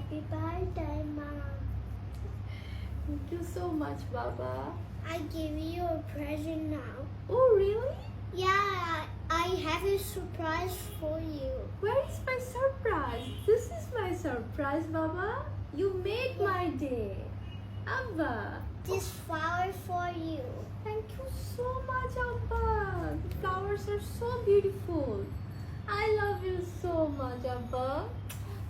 Happy birthday, Mom. Thank you so much, Baba. I give you a present now. Oh, really? Yeah, I have a surprise for you. Where is my surprise? This is my surprise, Baba. You made my day. Abba. This flower for you. Thank you so much, Abba. The flowers are so beautiful. I love you so much, Abba.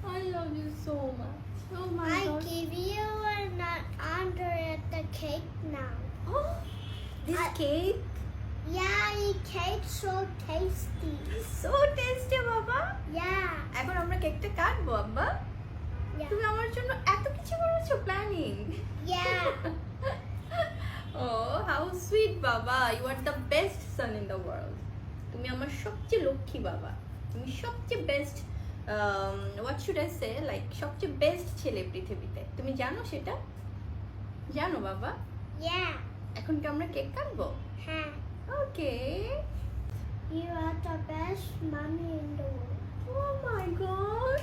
I love you so much. Oh my I God. give you an under at the cake now. Oh, this I- cake Yeah, the cake so tasty. is so tasty, Baba. Yeah, এখন আমরা কেকটা কাটবো, আব্বা। yeah, তুমি আমার জন্য এত কিছু করেছো planning. yeah. Oh, how sweet, Baba. You are the best son in the world. তুমি আমার সবচেয়ে লক্ষ্মী বাবা। তুমি সবচেয়ে best what should I say, like সবচেয়ে বেস্ট ছেলে পৃথিবীতে। তুমি জানো সেটা? জানো বাবা? Yeah, এখন কি আমরা কেক কাটবো? huh. Okay. You are the best mommy in the world. Oh my God.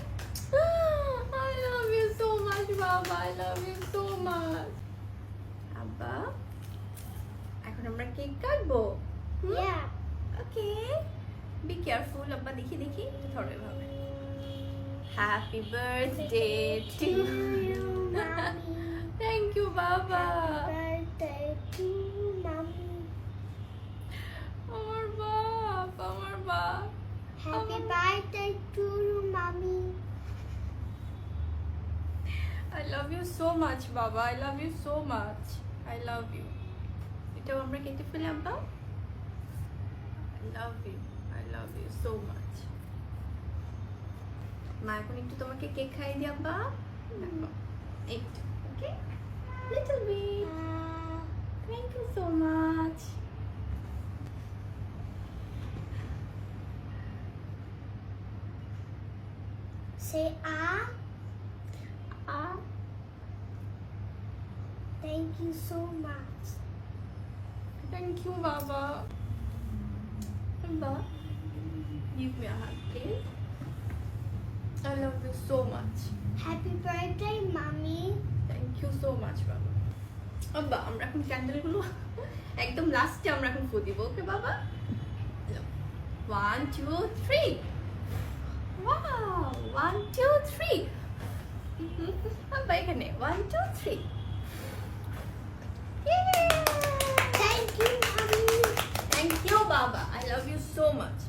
I love you so much, Baba. I love you so much. আব্বা, এখন আমরা কেক কাটবো। Yeah. ওকে। বি কেয়ারফুল আব্বা, দেখি দেখি ধরো এভাবে। Happy birthday to you. Mommy. Thank you বাবা। Birthday to mommy. আমার বাপ, আমার বাপ। Happy birthday to you, mommy. I love you so much, Baba. I love you so much. I love you. এটাও আমরা কেটে ফেলি আব্বা। I love you. I love you so much. মা এখন একটু তোমাকে কেক খাইয়ে দিই আব্বা। দেখো, একটু, ওকে? Little bit. Thank you so much. Say ah. Ah, Thank you so much. thank you, Baba. Abba, give me a hug, please. I love you so much. Happy birthday, mommy. Thank you so much, Baba. আব্বা, আমরা এখন ক্যান্ডেলগুলো একদম লাস্টে আমরা এখন ফু দিব, ওকে বাবা? 1 2 3. Wow, 1 2 3. আব্বা এখানে 1 2 3. Yay! Thank you, mommy. Thank you, Baba. I love you so much.